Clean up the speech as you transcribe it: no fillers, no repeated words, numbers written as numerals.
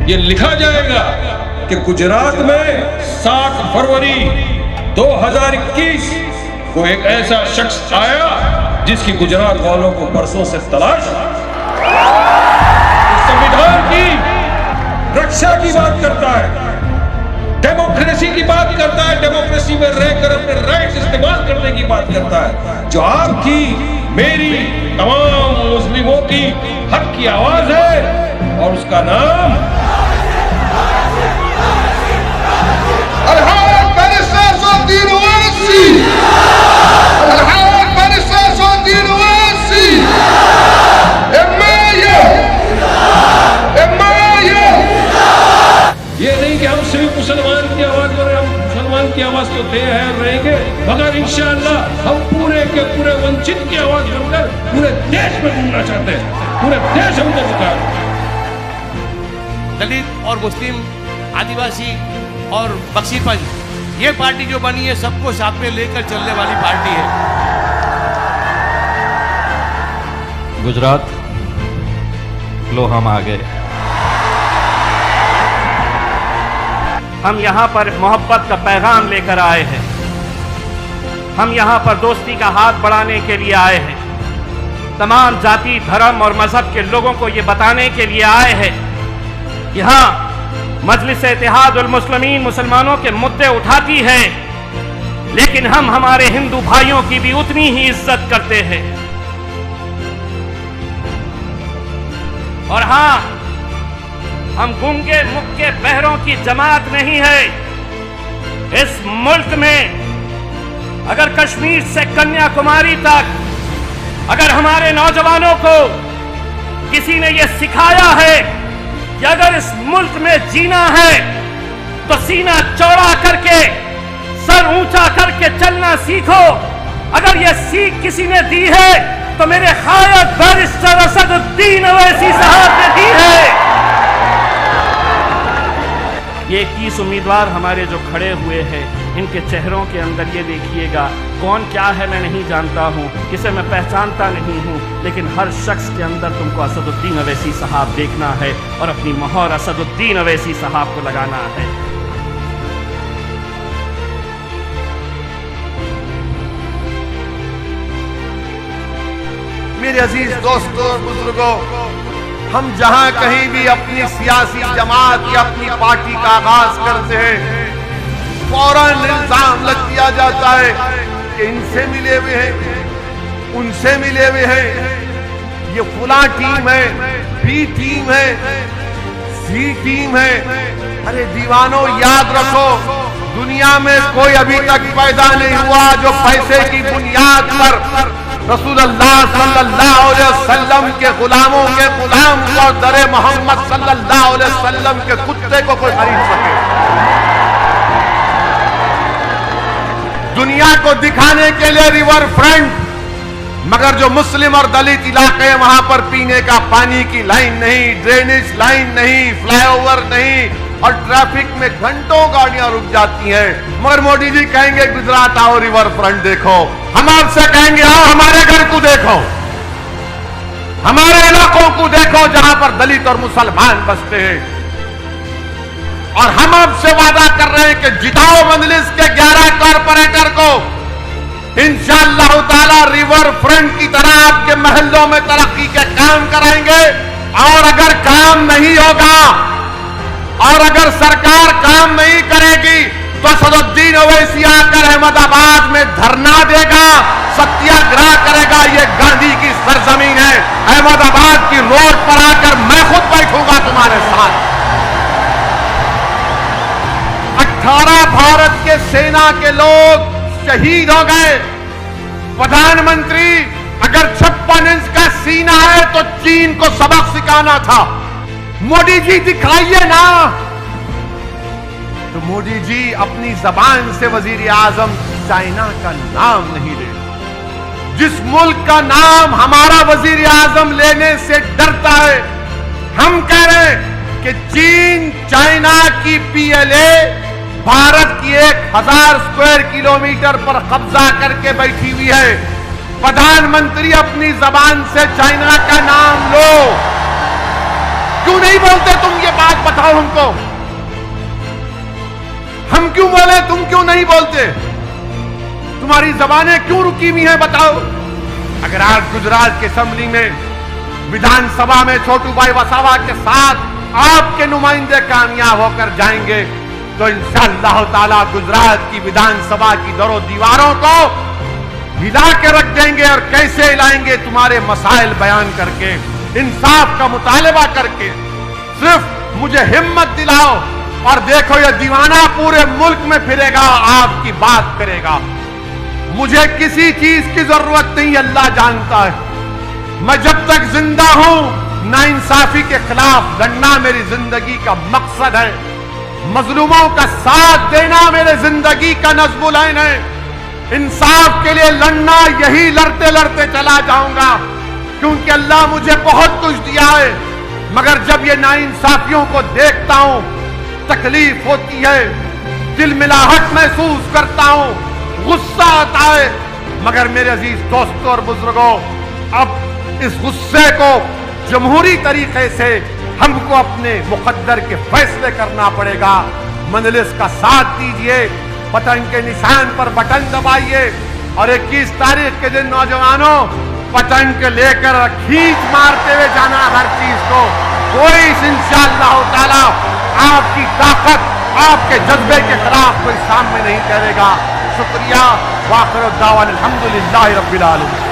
ये लिखा जाएगा कि गुजरात में 7 फरवरी 2021 को एक ऐसा शख्स आया जिसकी गुजरात वालों को बरसों से तलाश। संविधान की रक्षा की बात करता है, डेमोक्रेसी की बात करता है, डेमोक्रेसी में रहकर अपने राइट्स इस्तेमाल करने की बात करता है। जो आपकी मेरी तमाम मुस्लिमों की हक की आवाज है और उसका नाम ये नहीं कि हम सिर्फ मुसलमान की आवाज कर रहे हैं, हम मुसलमान की आवाज तो दे हैं रहेंगे, मगर इंशाअल्लाह हम पूरे के पूरे वंचित की आवाज बनकर पूरे देश में घूमना चाहते हैं। पूरे देश हमको पुकार। दलित और मुस्लिम, आदिवासी और बख्शीपंथ, ये पार्टी जो बनी है सबको साथ में लेकर चलने वाली पार्टी है। गुजरात लो हम आ गए। हम यहाँ पर मोहब्बत का पैगाम लेकर आए हैं। हम यहाँ पर दोस्ती का हाथ बढ़ाने के लिए आए हैं। तमाम जाति, धर्म और मजहब के लोगों को ये बताने के लिए आए हैं। यहाँ मजलिस इत्तेहादुल मुस्लिमीन मुसलमानों के मुद्दे उठाती है, लेकिन हम हमारे हिंदू भाइयों की भी उतनी ही इज्जत करते हैं। और हाँ, हम गूंगे मुक्के बहरों की जमात नहीं है। इस मुल्क में अगर कश्मीर से कन्याकुमारी तक अगर हमारे नौजवानों को किसी ने यह सिखाया है कि अगर इस मुल्क में जीना है तो सीना चौड़ा करके, सर ऊंचा करके चलना सीखो, अगर यह सीख किसी ने दी है तो मेरे खायद बैरिस्टर असदुद्दीन ओवैसी साहब ने दी है। ये 21 उम्मीदवार हमारे जो खड़े हुए हैं, इनके चेहरों के अंदर ये देखिएगा, कौन क्या है मैं नहीं जानता हूँ, किसे मैं पहचानता नहीं हूँ, लेकिन हर शख्स के अंदर तुमको असदुद्दीन ओवैसी साहब देखना है और अपनी मोहर असदुद्दीन ओवैसी साहब को लगाना है। मेरे अजीज दोस्तों और बुजुर्गों, हम जहां कहीं भी अपनी सियासी जमात या अपनी पार्टी का आगाज करते हैं, फौरन इल्जाम लग दिया जाता है कि इनसे मिले हुए हैं, उनसे मिले हुए हैं, ये फुला टीम है, बी टीम है, सी टीम है। अरे दीवानों, याद रखो, दुनिया में कोई अभी तक पैदा नहीं हुआ जो पैसे की बुनियाद पर रसूलुल्लाह सल्लल्लाहु अलैहि वसल्लम के गुलामों के गुलाम और दरे मोहम्मद सल्लल्लाहु अलैहि वसल्लम के कुत्ते को कोई खरीद सके। दुनिया को दिखाने के लिए रिवर फ्रंट, मगर जो मुस्लिम और दलित इलाके हैं वहां पर पीने का पानी की लाइन नहीं, ड्रेनेज लाइन नहीं, फ्लाईओवर नहीं, और ट्रैफिक में घंटों गाड़ियां रुक जाती हैं। मगर मोदी जी कहेंगे गुजरात आओ, रिवर फ्रंट देखो। हम आपसे कहेंगे आओ हमारे घर को देखो, हमारे इलाकों को देखो जहां पर दलित और मुसलमान बसते हैं। और हम आपसे वादा कर रहे हैं कि जिताओ मजलिस के 11 कारपोरेटर को, इंशाअल्लाह ताला रिवर फ्रंट की तरह आपके महल्लों में तरक्की के काम कराएंगे। और अगर काम नहीं होगा और अगर सरकार काम नहीं करेगी तो असदुद्दीन ओवैसी आकर अहमदाबाद में धरना देगा, सत्याग्रह करेगा। ये गांधी की सरजमीन है। अहमदाबाद की रोड पर आकर मैं खुद बैठूंगा तुम्हारे साथ। 18 भारत के सेना के लोग शहीद हो गए। प्रधानमंत्री, अगर 56 इंच का सीना है तो चीन को सबक सिखाना था। मोदी जी दिखाइए ना। तो मोदी जी अपनी जबान से वजीर आजम चाइना का नाम नहीं ले। जिस मुल्क का नाम हमारा वजीर आजम लेने से डरता है, हम कह रहे हैं कि चीन चाइना की पीएलए भारत की 1000 स्क्वायर किलोमीटर पर कब्जा करके बैठी हुई है। प्रधानमंत्री अपनी जबान से चाइना का नाम लो। क्यों नहीं बोलते तुम ये बात बताओ हमको, हम क्यों बोले, तुम क्यों नहीं बोलते? तुम्हारी जबानें क्यों रुकी हुई हैं, बताओ। अगर आज गुजरात के असेंबली में, विधानसभा में छोटू भाई वसावा के साथ आपके नुमाइंदे कामयाब होकर जाएंगे तो इंशाअल्लाह ताला गुजरात की विधानसभा की दरों दीवारों को हिला के रख देंगे। और कैसे हिलाएंगे? तुम्हारे मसाइल बयान करके, इंसाफ का मुतालबा करके। सिर्फ मुझे हिम्मत दिलाओ और देखो ये दीवाना पूरे मुल्क में फिरेगा, आपकी बात करेगा। मुझे किसी चीज की जरूरत नहीं, अल्लाह जानता है। मैं जब तक जिंदा हूं, नाइंसाफी के खिलाफ लड़ना मेरी जिंदगी का मकसद है। मजलूमों का साथ देना मेरे जिंदगी का नज़्मुल ऐन है। इंसाफ के लिए लड़ना, यही लड़ते लड़ते चला जाऊंगा, क्योंकि अल्लाह मुझे बहुत कुछ दिया है। मगर जब ये नाइंसाफियों को देखता हूं, तकलीफ होती है, दिलमिलाहट महसूस करता हूं, गुस्सा आता है। मगर मेरे अजीज दोस्तों और बुजुर्गों, अब इस गुस्से को जमहूरी तरीके से हमको अपने मुकद्दर के फैसले करना पड़ेगा। मजलिस का साथ दीजिए, पतंग के निशान पर बटन दबाइए और 21 तारीख के दिन नौजवानों पतंग लेकर खींच मारते हुए जाना हर चीज को। कोई इंशाअल्लाह ताला आपकी ताकत, आपके जज्बे के खिलाफ कोई सामने नहीं करेगा। शुक्रिया। वाखिर दावा अल्हम्दुलिल्लाहि रब्बिल आलमीन।